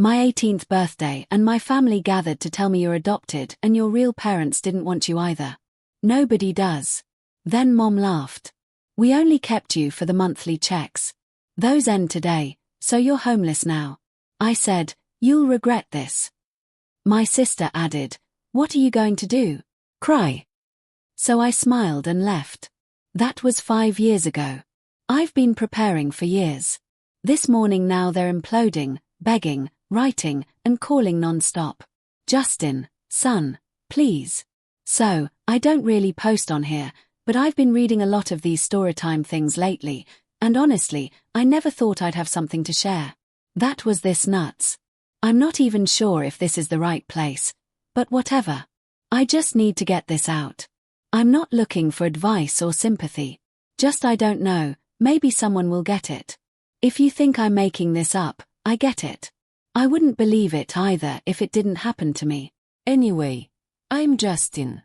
My 18th birthday, and my family gathered to tell me you're adopted and your real parents didn't want you either. Nobody does. Then Mom laughed. We only kept you for the monthly checks. Those end today, so you're homeless now. I said, you'll regret this. My sister added, what are you going to do? Cry? So I smiled and left. That was 5 years ago. I've been preparing for years. This morning now they're imploding, begging, writing, and calling non-stop. Justin, son, please. So, I don't really post on here, but I've been reading a lot of these storytime things lately, and honestly, I never thought I'd have something to share. That was this nuts. I'm not even sure if this is the right place, but whatever. I just need to get this out. I'm not looking for advice or sympathy. Just I don't know, maybe someone will get it. If you think I'm making this up, I get it. I wouldn't believe it either if it didn't happen to me. Anyway, I'm Justin.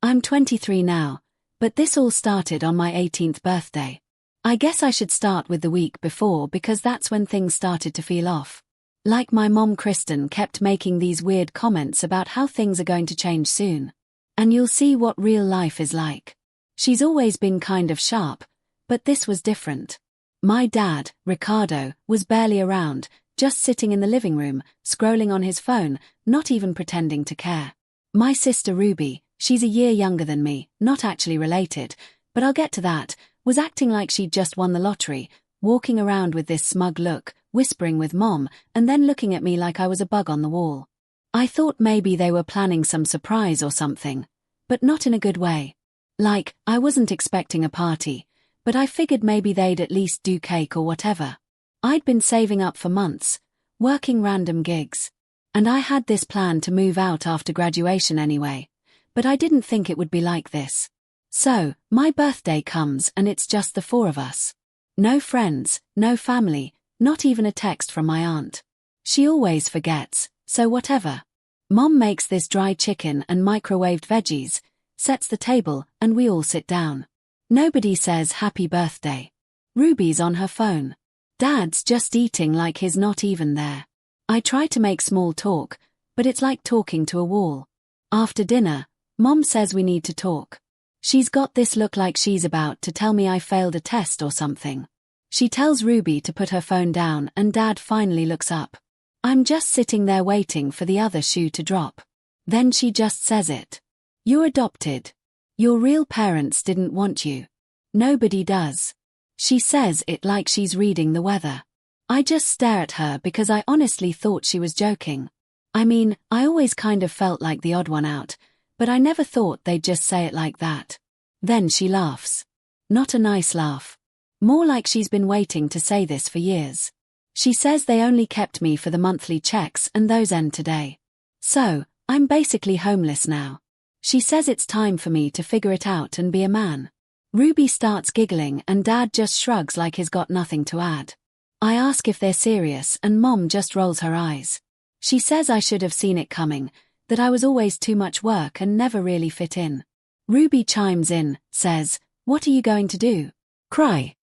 I'm 23 now, but this all started on my 18th birthday. I guess I should start with the week before because that's when things started to feel off. Like my mom Kristen kept making these weird comments about how things are going to change soon. And you'll see what real life is like. She's always been kind of sharp, but this was different. My dad, Ricardo, was barely around, just sitting in the living room, scrolling on his phone, not even pretending to care. My sister Ruby, she's a year younger than me, not actually related, but I'll get to that, was acting like she'd just won the lottery, walking around with this smug look, whispering with Mom, and then looking at me like I was a bug on the wall. I thought maybe they were planning some surprise or something, but not in a good way. Like, I wasn't expecting a party, but I figured maybe they'd at least do cake or whatever. I'd been saving up for months, working random gigs. And I had this plan to move out after graduation anyway, but I didn't think it would be like this. So, my birthday comes and it's just the 4 of us. No friends, no family, not even a text from my aunt. She always forgets, so whatever. Mom makes this dry chicken and microwaved veggies, sets the table, and we all sit down. Nobody says happy birthday. Ruby's on her phone. Dad's just eating like he's not even there. I try to make small talk, but it's like talking to a wall. After dinner, Mom says we need to talk. She's got this look like she's about to tell me I failed a test or something. She tells Ruby to put her phone down and Dad finally looks up. I'm just sitting there waiting for the other shoe to drop. Then she just says it. You're adopted. Your real parents didn't want you. Nobody does. She says it like she's reading the weather. I just stare at her because I honestly thought she was joking. I mean, I always kind of felt like the odd one out, but I never thought they'd just say it like that. Then she laughs. Not a nice laugh. More like she's been waiting to say this for years. She says they only kept me for the monthly checks and those end today. So, I'm basically homeless now. She says it's time for me to figure it out and be a man. Ruby starts giggling and Dad just shrugs like he's got nothing to add. I ask if they're serious and Mom just rolls her eyes. She says I should have seen it coming, that I was always too much work and never really fit in. Ruby chimes in, says, what are you going to do? Cry?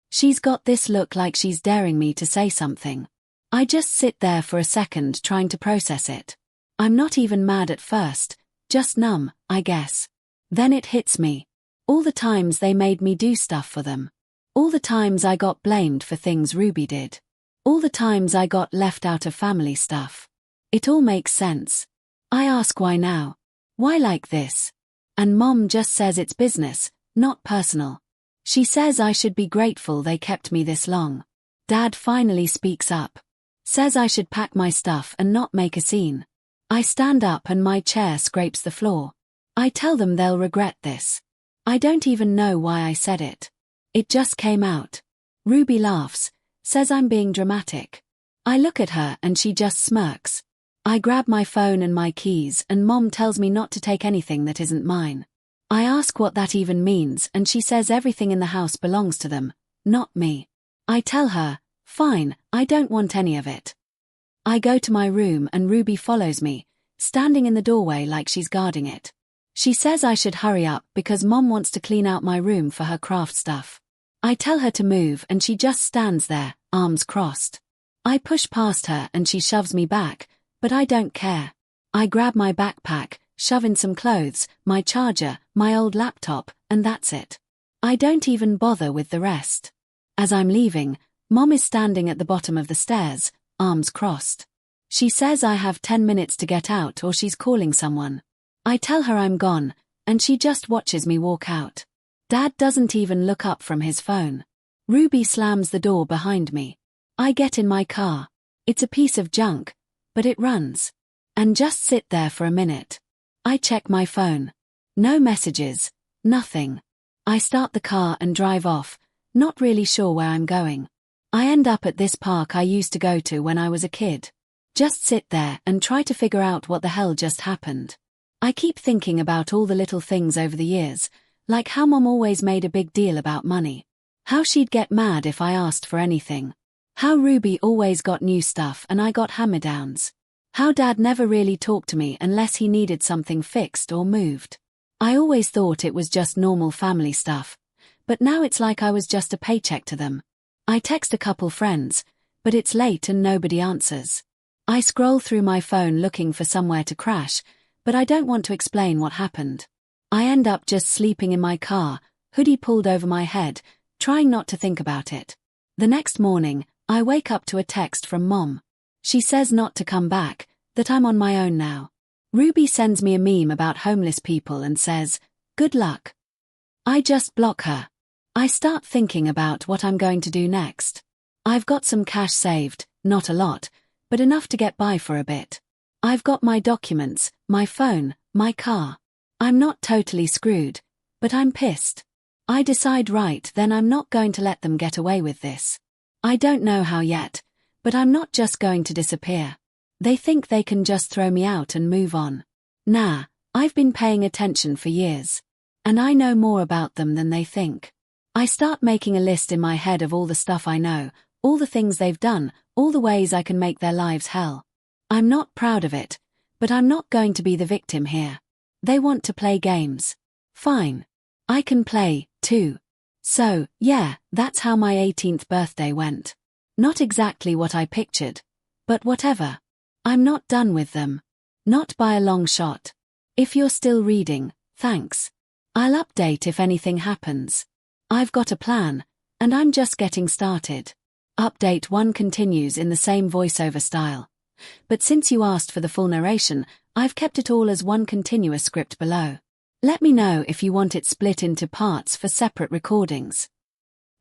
She's got this look like she's daring me to say something. I just sit there for a second trying to process it. I'm not even mad at first, just numb, I guess. Then it hits me. All the times they made me do stuff for them. All the times I got blamed for things Ruby did. All the times I got left out of family stuff. It all makes sense. I ask why now? Why like this? And Mom just says it's business, not personal. She says I should be grateful they kept me this long. Dad finally speaks up. Says I should pack my stuff and not make a scene. I stand up and my chair scrapes the floor. I tell them they'll regret this. I don't even know why I said it. It just came out. Ruby laughs, says I'm being dramatic. I look at her and she just smirks. I grab my phone and my keys and Mom tells me not to take anything that isn't mine. I ask what that even means and she says everything in the house belongs to them, not me. I tell her, fine, I don't want any of it. I go to my room and Ruby follows me, standing in the doorway like she's guarding it. She says I should hurry up because Mom wants to clean out my room for her craft stuff. I tell her to move and she just stands there, arms crossed. I push past her and she shoves me back, but I don't care. I grab my backpack, shove in some clothes, my charger, my old laptop, and that's it. I don't even bother with the rest. As I'm leaving, Mom is standing at the bottom of the stairs, arms crossed. She says I have 10 minutes to get out or she's calling someone. I tell her I'm gone, and she just watches me walk out. Dad doesn't even look up from his phone. Ruby slams the door behind me. I get in my car. It's a piece of junk, but it runs. And just sit there for a minute. I check my phone. No messages, nothing. I start the car and drive off, not really sure where I'm going. I end up at this park I used to go to when I was a kid. Just sit there and try to figure out what the hell just happened. I keep thinking about all the little things over the years, like how Mom always made a big deal about money. How she'd get mad if I asked for anything. How Ruby always got new stuff and I got hand-me-downs. How Dad never really talked to me unless he needed something fixed or moved. I always thought it was just normal family stuff, but now it's like I was just a paycheck to them. I text a couple friends, but it's late and nobody answers. I scroll through my phone looking for somewhere to crash, but I don't want to explain what happened. I end up just sleeping in my car, hoodie pulled over my head, trying not to think about it. The next morning, I wake up to a text from Mom. She says not to come back, that I'm on my own now. Ruby sends me a meme about homeless people and says, "Good luck." I just block her. I start thinking about what I'm going to do next. I've got some cash saved, not a lot, but enough to get by for a bit. I've got my documents, my phone, my car. I'm not totally screwed, but I'm pissed. I decide right then I'm not going to let them get away with this. I don't know how yet, but I'm not just going to disappear. They think they can just throw me out and move on. Nah, I've been paying attention for years. And I know more about them than they think. I start making a list in my head of all the stuff I know, all the things they've done, all the ways I can make their lives hell. I'm not proud of it, but I'm not going to be the victim here. They want to play games. Fine. I can play, too. So, yeah, that's how my 18th birthday went. Not exactly what I pictured, but whatever. I'm not done with them. Not by a long shot. If you're still reading, thanks. I'll update if anything happens. I've got a plan, and I'm just getting started. Update 1 continues in the same voiceover style. But since you asked for the full narration, I've kept it all as one continuous script below. Let me know if you want it split into parts for separate recordings.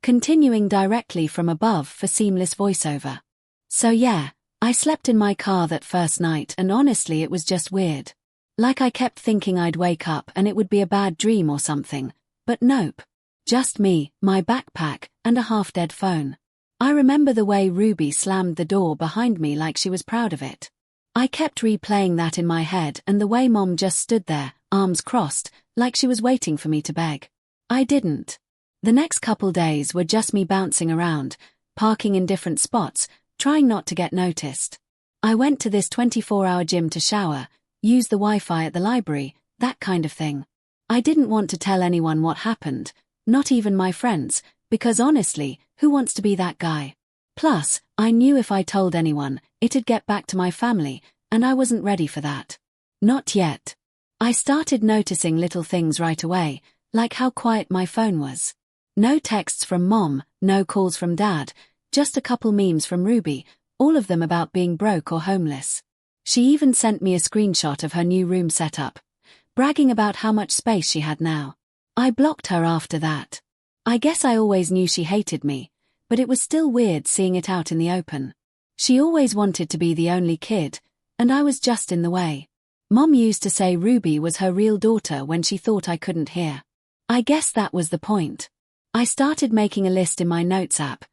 Continuing directly from above for seamless voiceover. So yeah, I slept in my car that first night and honestly it was just weird. Like I kept thinking I'd wake up and it would be a bad dream or something, but nope. Just me, my backpack, and a half-dead phone. I remember the way Ruby slammed the door behind me like she was proud of it. I kept replaying that in my head and the way Mom just stood there, arms crossed, like she was waiting for me to beg. I didn't. The next couple days were just me bouncing around, parking in different spots, trying not to get noticed. I went to this 24-hour gym to shower, use the Wi-Fi at the library, that kind of thing. I didn't want to tell anyone what happened, not even my friends, because honestly, who wants to be that guy? Plus, I knew if I told anyone, it'd get back to my family, and I wasn't ready for that. Not yet. I started noticing little things right away, like how quiet my phone was. No texts from Mom, no calls from Dad, just a couple memes from Ruby, all of them about being broke or homeless. She even sent me a screenshot of her new room setup, bragging about how much space she had now. I blocked her after that. I guess I always knew she hated me, but it was still weird seeing it out in the open. She always wanted to be the only kid, and I was just in the way. Mom used to say Ruby was her real daughter when she thought I couldn't hear. I guess that was the point. I started making a list in my notes app,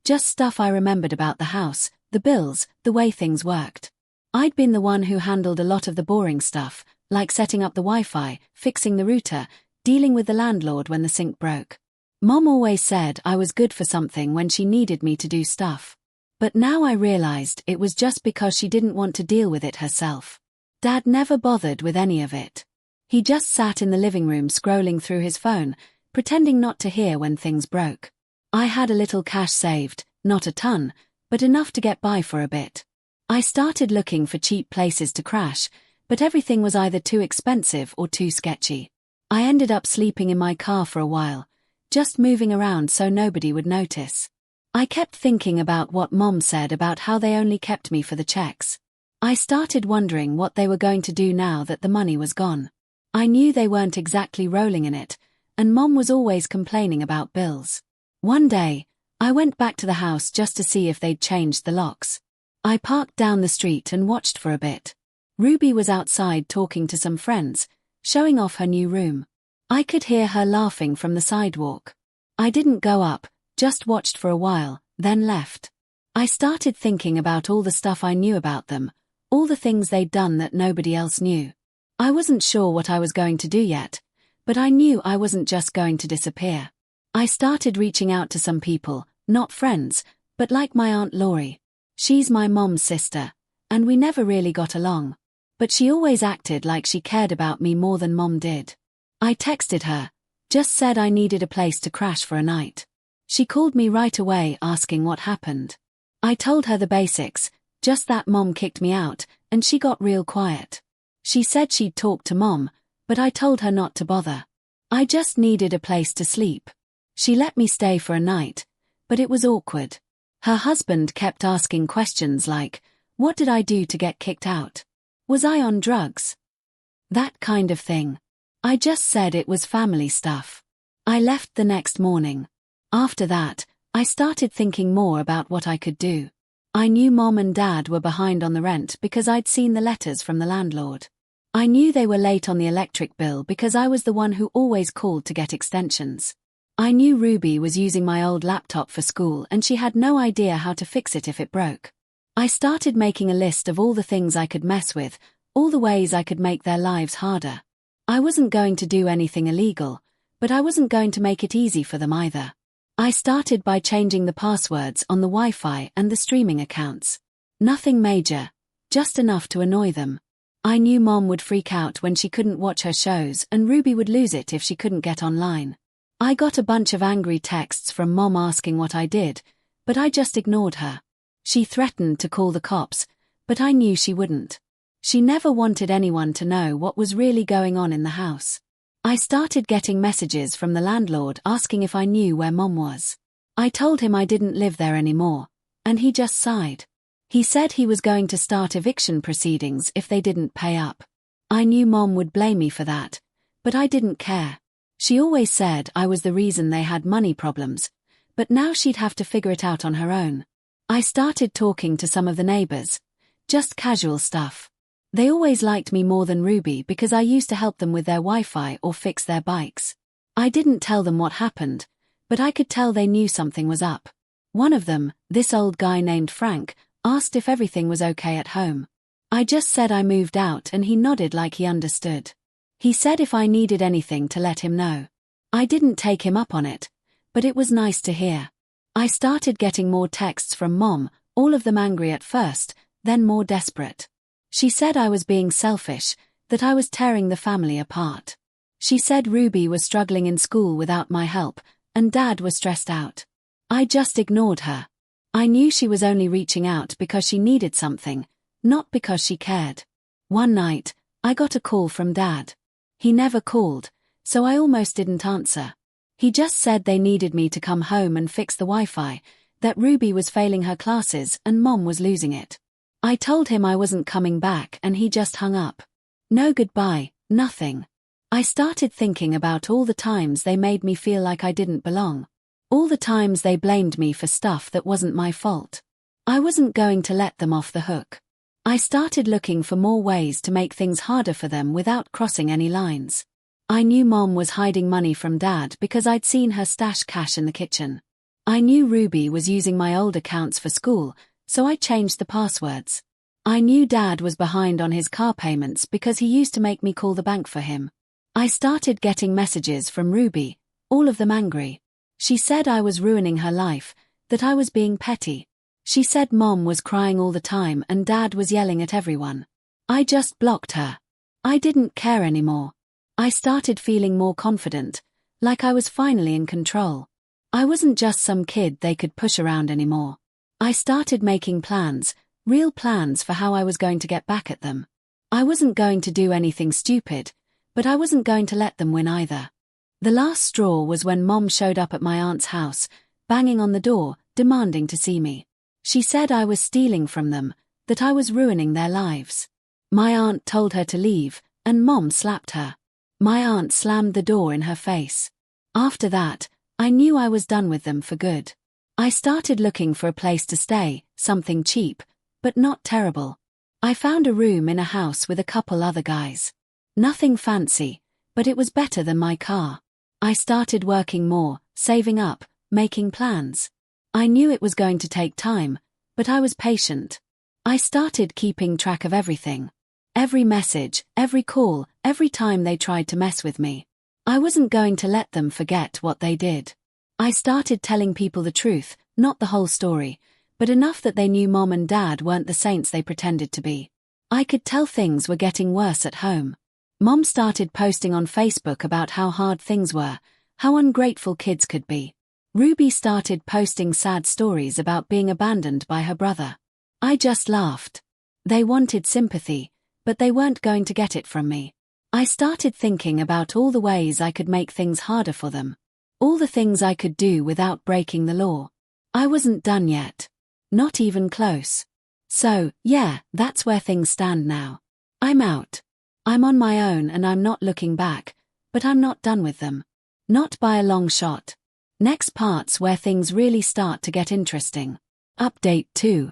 just stuff I remembered about the house, the bills, the way things worked. I'd been the one who handled a lot of the boring stuff, like setting up the Wi-Fi, fixing the router, dealing with the landlord when the sink broke. Mom always said I was good for something when she needed me to do stuff. But now I realized it was just because she didn't want to deal with it herself. Dad never bothered with any of it. He just sat in the living room scrolling through his phone, pretending not to hear when things broke. I had a little cash saved, not a ton, but enough to get by for a bit. I started looking for cheap places to crash, but everything was either too expensive or too sketchy. I ended up sleeping in my car for a while, just moving around so nobody would notice. I kept thinking about what Mom said about how they only kept me for the checks. I started wondering what they were going to do now that the money was gone. I knew they weren't exactly rolling in it, and Mom was always complaining about bills. One day, I went back to the house just to see if they'd changed the locks. I parked down the street and watched for a bit. Ruby was outside talking to some friends, showing off her new room. I could hear her laughing from the sidewalk. I didn't go up, just watched for a while, then left. I started thinking about all the stuff I knew about them, all the things they'd done that nobody else knew. I wasn't sure what I was going to do yet, but I knew I wasn't just going to disappear. I started reaching out to some people, not friends, but like my Aunt Laurie. She's my mom's sister, and we never really got along. But she always acted like she cared about me more than Mom did. I texted her, just said I needed a place to crash for a night. She called me right away asking what happened. I told her the basics, just that Mom kicked me out, and she got real quiet. She said she'd talk to Mom, but I told her not to bother. I just needed a place to sleep. She let me stay for a night, but it was awkward. Her husband kept asking questions like, what did I do to get kicked out? Was I on drugs? That kind of thing. I just said it was family stuff. I left the next morning. After that, I started thinking more about what I could do. I knew Mom and Dad were behind on the rent because I'd seen the letters from the landlord. I knew they were late on the electric bill because I was the one who always called to get extensions. I knew Ruby was using my old laptop for school and she had no idea how to fix it if it broke. I started making a list of all the things I could mess with, all the ways I could make their lives harder. I wasn't going to do anything illegal, but I wasn't going to make it easy for them either. I started by changing the passwords on the Wi-Fi and the streaming accounts. Nothing major, just enough to annoy them. I knew Mom would freak out when she couldn't watch her shows and Ruby would lose it if she couldn't get online. I got a bunch of angry texts from Mom asking what I did, but I just ignored her. She threatened to call the cops, but I knew she wouldn't. She never wanted anyone to know what was really going on in the house. I started getting messages from the landlord asking if I knew where Mom was. I told him I didn't live there anymore, and he just sighed. He said he was going to start eviction proceedings if they didn't pay up. I knew Mom would blame me for that, but I didn't care. She always said I was the reason they had money problems, but now she'd have to figure it out on her own. I started talking to some of the neighbors, just casual stuff. They always liked me more than Ruby because I used to help them with their Wi-Fi or fix their bikes. I didn't tell them what happened, but I could tell they knew something was up. One of them, this old guy named Frank, asked if everything was okay at home. I just said I moved out and he nodded like he understood. He said if I needed anything to let him know. I didn't take him up on it, but it was nice to hear. I started getting more texts from Mom, all of them angry at first, then more desperate. She said I was being selfish, that I was tearing the family apart. She said Ruby was struggling in school without my help, and Dad was stressed out. I just ignored her. I knew she was only reaching out because she needed something, not because she cared. One night, I got a call from Dad. He never called, so I almost didn't answer. He just said they needed me to come home and fix the Wi-Fi, that Ruby was failing her classes and Mom was losing it. I told him I wasn't coming back and he just hung up. No goodbye, nothing. I started thinking about all the times they made me feel like I didn't belong. All the times they blamed me for stuff that wasn't my fault. I wasn't going to let them off the hook. I started looking for more ways to make things harder for them without crossing any lines. I knew Mom was hiding money from Dad because I'd seen her stash cash in the kitchen. I knew Ruby was using my old accounts for school, so I changed the passwords. I knew Dad was behind on his car payments because he used to make me call the bank for him. I started getting messages from Ruby, all of them angry. She said I was ruining her life, that I was being petty. She said Mom was crying all the time and Dad was yelling at everyone. I just blocked her. I didn't care anymore. I started feeling more confident, like I was finally in control. I wasn't just some kid they could push around anymore. I started making plans, real plans for how I was going to get back at them. I wasn't going to do anything stupid, but I wasn't going to let them win either. The last straw was when Mom showed up at my aunt's house, banging on the door, demanding to see me. She said I was stealing from them, that I was ruining their lives. My aunt told her to leave, and Mom slapped her. My aunt slammed the door in her face. After that, I knew I was done with them for good. I started looking for a place to stay, something cheap, but not terrible. I found a room in a house with a couple other guys. Nothing fancy, but it was better than my car. I started working more, saving up, making plans. I knew it was going to take time, but I was patient. I started keeping track of everything. Every message, every call, every time they tried to mess with me. I wasn't going to let them forget what they did. I started telling people the truth, not the whole story, but enough that they knew Mom and Dad weren't the saints they pretended to be. I could tell things were getting worse at home. Mom started posting on Facebook about how hard things were, how ungrateful kids could be. Ruby started posting sad stories about being abandoned by her brother. I just laughed. They wanted sympathy, but they weren't going to get it from me. I started thinking about all the ways I could make things harder for them. All the things I could do without breaking the law. I wasn't done yet. Not even close. So, yeah, that's where things stand now. I'm out. I'm on my own and I'm not looking back, but I'm not done with them. Not by a long shot. Next part's where things really start to get interesting. Update 2.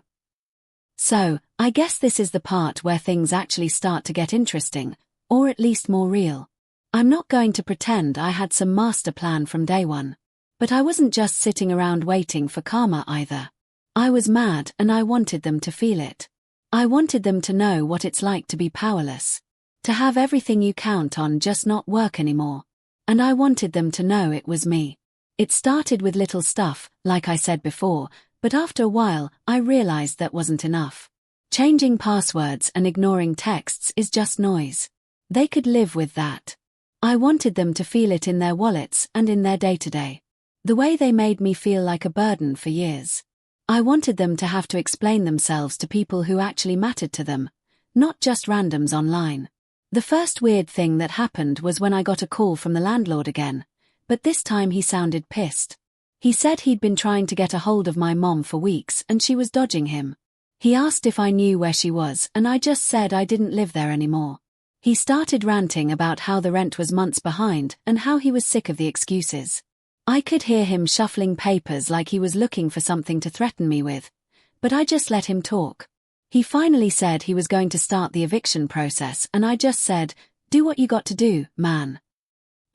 So, I guess this is the part where things actually start to get interesting, or at least more real. I'm not going to pretend I had some master plan from day one. But I wasn't just sitting around waiting for karma either. I was mad and I wanted them to feel it. I wanted them to know what it's like to be powerless. To have everything you count on just not work anymore. And I wanted them to know it was me. It started with little stuff, like I said before, but after a while, I realized that wasn't enough. Changing passwords and ignoring texts is just noise. They could live with that. I wanted them to feel it in their wallets and in their day-to-day. The way they made me feel like a burden for years. I wanted them to have to explain themselves to people who actually mattered to them, not just randoms online. The first weird thing that happened was when I got a call from the landlord again, but this time he sounded pissed. He said he'd been trying to get a hold of my mom for weeks and she was dodging him. He asked if I knew where she was and I just said I didn't live there anymore. He started ranting about how the rent was months behind and how he was sick of the excuses. I could hear him shuffling papers like he was looking for something to threaten me with, but I just let him talk. He finally said he was going to start the eviction process and I just said, "Do what you got to do, man."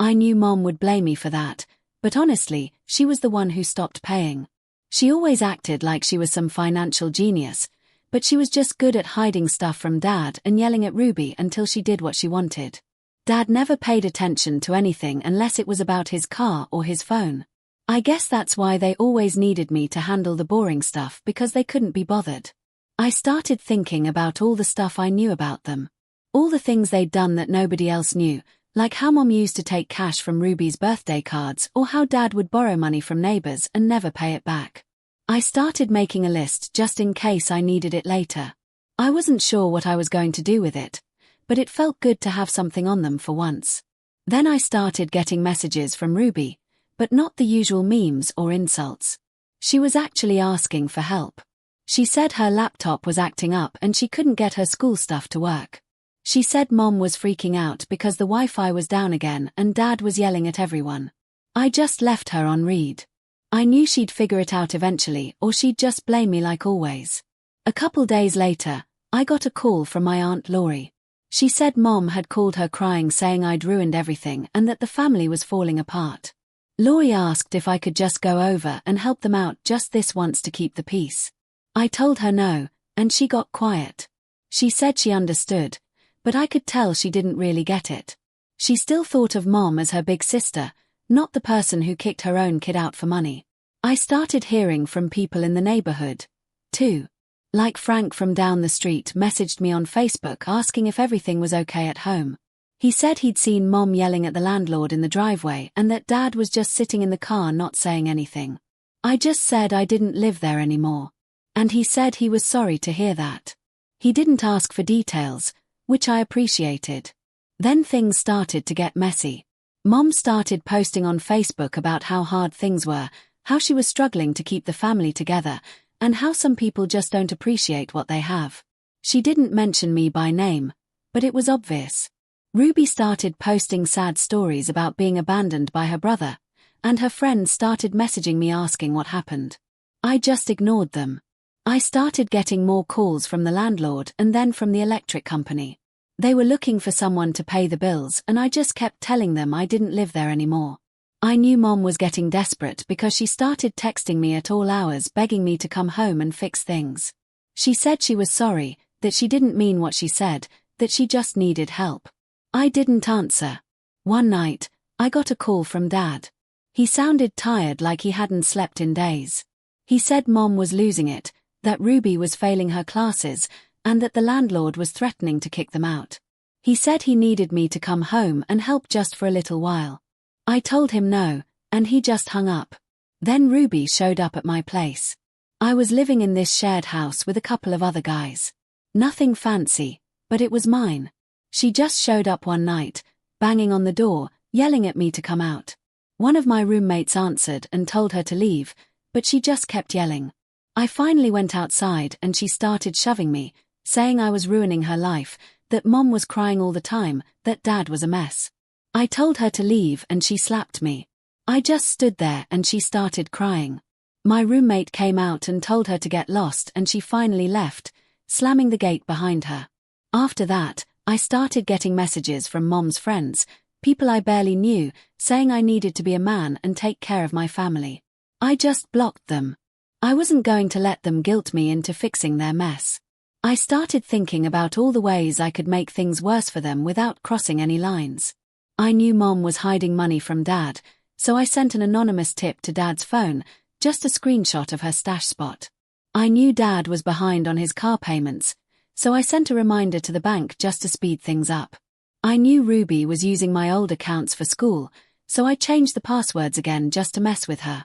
I knew Mom would blame me for that, but honestly, she was the one who stopped paying. She always acted like she was some financial genius, but she was just good at hiding stuff from Dad and yelling at Ruby until she did what she wanted. Dad never paid attention to anything unless it was about his car or his phone. I guess that's why they always needed me to handle the boring stuff because they couldn't be bothered. I started thinking about all the stuff I knew about them. All the things they'd done that nobody else knew, like how Mom used to take cash from Ruby's birthday cards or how Dad would borrow money from neighbors and never pay it back. I started making a list just in case I needed it later. I wasn't sure what I was going to do with it, but it felt good to have something on them for once. Then I started getting messages from Ruby, but not the usual memes or insults. She was actually asking for help. She said her laptop was acting up and she couldn't get her school stuff to work. She said Mom was freaking out because the Wi-Fi was down again and Dad was yelling at everyone. I just left her on read. I knew she'd figure it out eventually or she'd just blame me like always. A couple days later, I got a call from my Aunt Laurie. She said Mom had called her crying saying I'd ruined everything and that the family was falling apart. Laurie asked if I could just go over and help them out just this once to keep the peace. I told her no, and she got quiet. She said she understood, but I could tell she didn't really get it. She still thought of Mom as her big sister, not the person who kicked her own kid out for money. I started hearing from people in the neighborhood, too. Like Frank from down the street messaged me on Facebook asking if everything was okay at home. He said he'd seen Mom yelling at the landlord in the driveway and that Dad was just sitting in the car not saying anything. I just said I didn't live there anymore. And he said he was sorry to hear that. He didn't ask for details, which I appreciated. Then things started to get messy. Mom started posting on Facebook about how hard things were, how she was struggling to keep the family together, and how some people just don't appreciate what they have. She didn't mention me by name, but it was obvious. Ruby started posting sad stories about being abandoned by her brother, and her friends started messaging me asking what happened. I just ignored them. I started getting more calls from the landlord and then from the electric company. They were looking for someone to pay the bills, and I just kept telling them I didn't live there anymore. I knew Mom was getting desperate because she started texting me at all hours begging me to come home and fix things. She said she was sorry, that she didn't mean what she said, that she just needed help. I didn't answer. One night, I got a call from Dad. He sounded tired, like he hadn't slept in days. He said Mom was losing it, that Ruby was failing her classes, and that the landlord was threatening to kick them out. He said he needed me to come home and help just for a little while. I told him no, and he just hung up. Then Ruby showed up at my place. I was living in this shared house with a couple of other guys. Nothing fancy, but it was mine. She just showed up one night, banging on the door, yelling at me to come out. One of my roommates answered and told her to leave, but she just kept yelling. I finally went outside and she started shoving me, saying I was ruining her life, that Mom was crying all the time, that Dad was a mess. I told her to leave and she slapped me. I just stood there and she started crying. My roommate came out and told her to get lost, and she finally left, slamming the gate behind her. After that, I started getting messages from Mom's friends, people I barely knew, saying I needed to be a man and take care of my family. I just blocked them. I wasn't going to let them guilt me into fixing their mess. I started thinking about all the ways I could make things worse for them without crossing any lines. I knew Mom was hiding money from Dad, so I sent an anonymous tip to Dad's phone, just a screenshot of her stash spot. I knew Dad was behind on his car payments, so I sent a reminder to the bank just to speed things up. I knew Ruby was using my old accounts for school, so I changed the passwords again just to mess with her.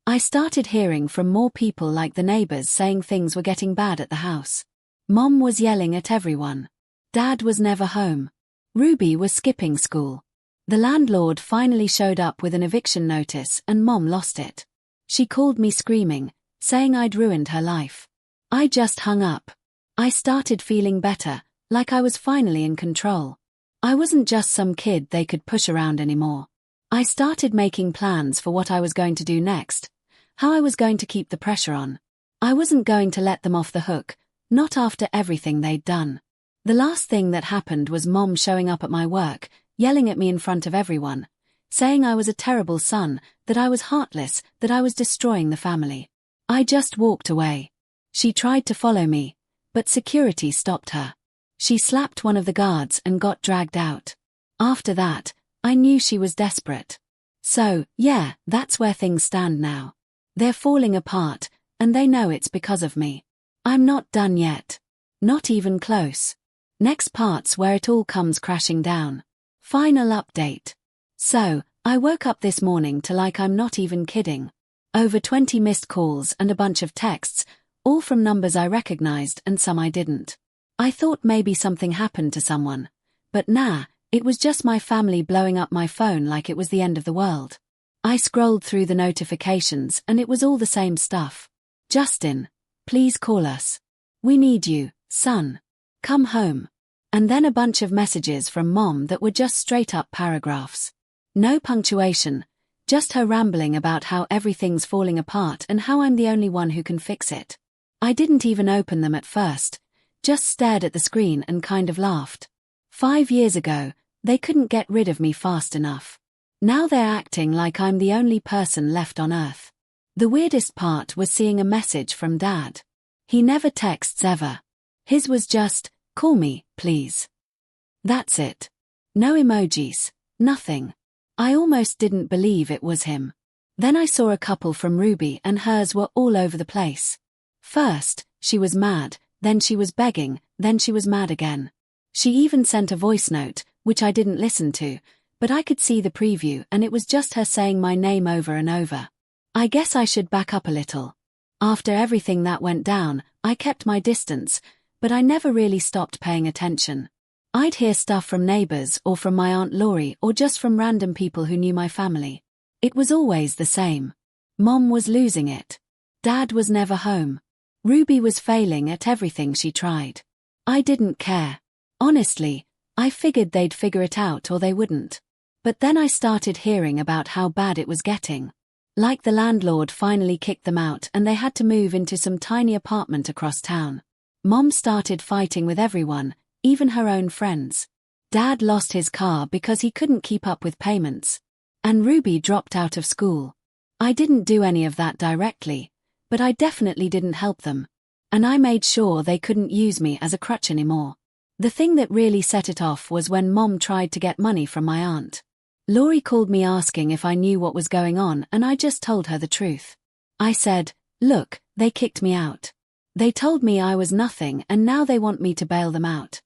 I started hearing from more people, like the neighbors, saying things were getting bad at the house. Mom was yelling at everyone. Dad was never home. Ruby was skipping school. The landlord finally showed up with an eviction notice and Mom lost it. She called me screaming, saying I'd ruined her life. I just hung up. I started feeling better, like I was finally in control. I wasn't just some kid they could push around anymore. I started making plans for what I was going to do next, how I was going to keep the pressure on. I wasn't going to let them off the hook, not after everything they'd done. The last thing that happened was Mom showing up at my work, yelling at me in front of everyone, saying I was a terrible son, that I was heartless, that I was destroying the family. I just walked away. She tried to follow me, but security stopped her. She slapped one of the guards and got dragged out. After that, I knew she was desperate. So, yeah, that's where things stand now. They're falling apart, and they know it's because of me. I'm not done yet. Not even close. Next part's where it all comes crashing down. Final update. So, I woke up this morning to, like, I'm not even kidding, over 20 missed calls and a bunch of texts, all from numbers I recognized and some I didn't. I thought maybe something happened to someone, but nah, it was just my family blowing up my phone like it was the end of the world. I scrolled through the notifications and it was all the same stuff. Justin, please call us. We need you, son. Come home. And then a bunch of messages from Mom that were just straight up paragraphs. No punctuation, just her rambling about how everything's falling apart and how I'm the only one who can fix it. I didn't even open them at first, just stared at the screen and kind of laughed. 5 years ago, they couldn't get rid of me fast enough. Now they're acting like I'm the only person left on Earth. The weirdest part was seeing a message from Dad. He never texts ever. His was just, call me, please. That's it. No emojis, nothing. I almost didn't believe it was him. Then I saw a couple from Ruby and hers were all over the place. First, she was mad, then she was begging, then she was mad again. She even sent a voice note, which I didn't listen to, but I could see the preview and it was just her saying my name over and over. I guess I should back up a little. After everything that went down, I kept my distance, but I never really stopped paying attention. I'd hear stuff from neighbors or from my Aunt Laurie or just from random people who knew my family. It was always the same. Mom was losing it. Dad was never home. Ruby was failing at everything she tried. I didn't care. Honestly, I figured they'd figure it out or they wouldn't. But then I started hearing about how bad it was getting. Like the landlord finally kicked them out and they had to move into some tiny apartment across town. Mom started fighting with everyone, even her own friends. Dad lost his car because he couldn't keep up with payments. And Ruby dropped out of school. I didn't do any of that directly, but I definitely didn't help them. And I made sure they couldn't use me as a crutch anymore. The thing that really set it off was when Mom tried to get money from my aunt. Laurie called me asking if I knew what was going on and I just told her the truth. I said, "Look, they kicked me out. They told me I was nothing and now they want me to bail them out."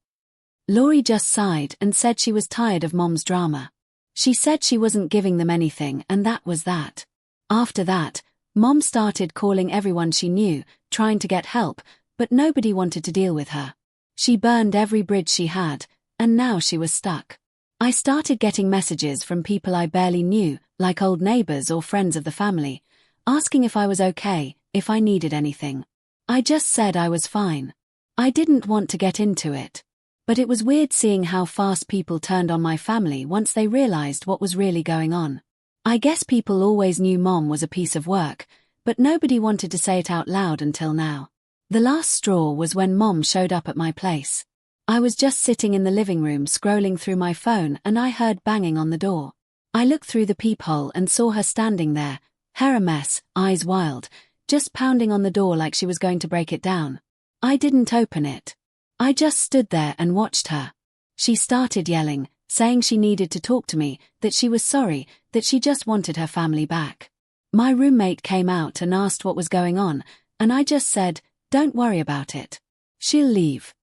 Laurie just sighed and said she was tired of Mom's drama. She said she wasn't giving them anything and that was that. After that, Mom started calling everyone she knew, trying to get help, but nobody wanted to deal with her. She burned every bridge she had, and now she was stuck. I started getting messages from people I barely knew, like old neighbors or friends of the family, asking if I was okay, if I needed anything. I just said I was fine. I didn't want to get into it. But it was weird seeing how fast people turned on my family once they realized what was really going on. I guess people always knew Mom was a piece of work, but nobody wanted to say it out loud until now. The last straw was when Mom showed up at my place. I was just sitting in the living room scrolling through my phone and I heard banging on the door. I looked through the peephole and saw her standing there, hair a mess, eyes wild, just pounding on the door like she was going to break it down. I didn't open it. I just stood there and watched her. She started yelling, saying she needed to talk to me, that she was sorry, that she just wanted her family back. My roommate came out and asked what was going on, and I just said, "Don't worry about it. She'll leave."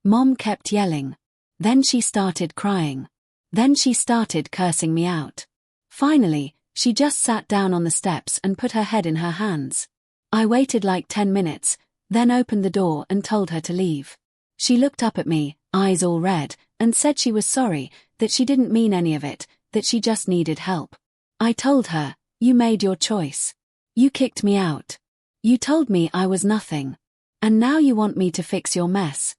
Mom kept yelling. Then she started crying. Then she started cursing me out. Finally, she just sat down on the steps and put her head in her hands. I waited like 10 minutes, then opened the door and told her to leave. She looked up at me, eyes all red, and said she was sorry, that she didn't mean any of it, that she just needed help. I told her, "You made your choice. You kicked me out. You told me I was nothing. And now you want me to fix your mess."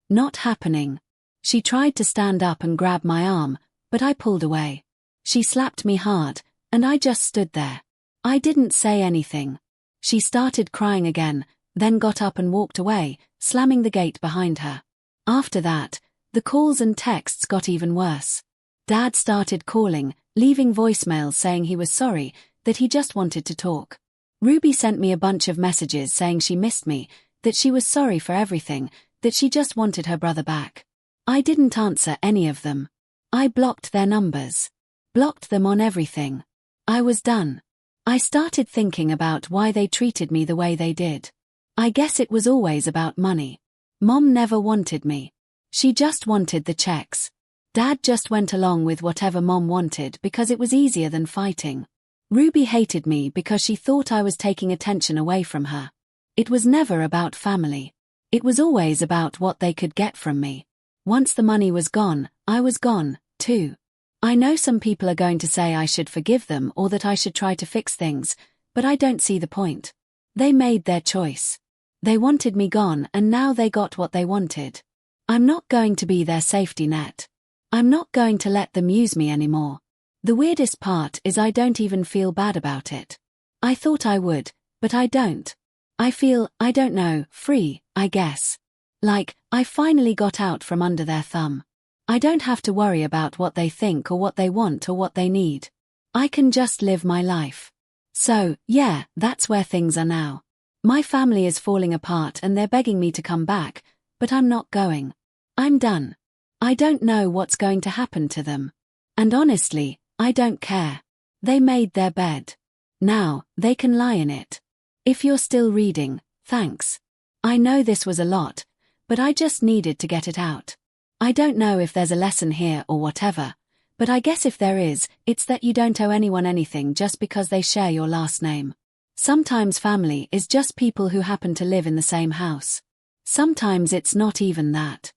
Not happening. She tried to stand up and grab my arm, but I pulled away. She slapped me hard, and I just stood there. I didn't say anything. She started crying again, then got up and walked away, slamming the gate behind her. After that, the calls and texts got even worse. Dad started calling, leaving voicemails saying he was sorry, that he just wanted to talk. Ruby sent me a bunch of messages saying she missed me, that she was sorry for everything, that she just wanted her brother back. I didn't answer any of them. I blocked their numbers. Blocked them on everything. I was done. I started thinking about why they treated me the way they did. I guess it was always about money. Mom never wanted me. She just wanted the checks. Dad just went along with whatever Mom wanted because it was easier than fighting. Ruby hated me because she thought I was taking attention away from her. It was never about family. It was always about what they could get from me. Once the money was gone, I was gone, too. I know some people are going to say I should forgive them or that I should try to fix things, but I don't see the point. They made their choice. They wanted me gone and now they got what they wanted. I'm not going to be their safety net. I'm not going to let them use me anymore. The weirdest part is I don't even feel bad about it. I thought I would, but I don't. I feel, I don't know, free, I guess. Like, I finally got out from under their thumb. I don't have to worry about what they think or what they want or what they need. I can just live my life. So, yeah, that's where things are now. My family is falling apart and they're begging me to come back, but I'm not going. I'm done. I don't know what's going to happen to them. And honestly, I don't care. They made their bed. Now, they can lie in it. If you're still reading, thanks. I know this was a lot, but I just needed to get it out. I don't know if there's a lesson here or whatever, but I guess if there is, it's that you don't owe anyone anything just because they share your last name. Sometimes family is just people who happen to live in the same house. Sometimes it's not even that.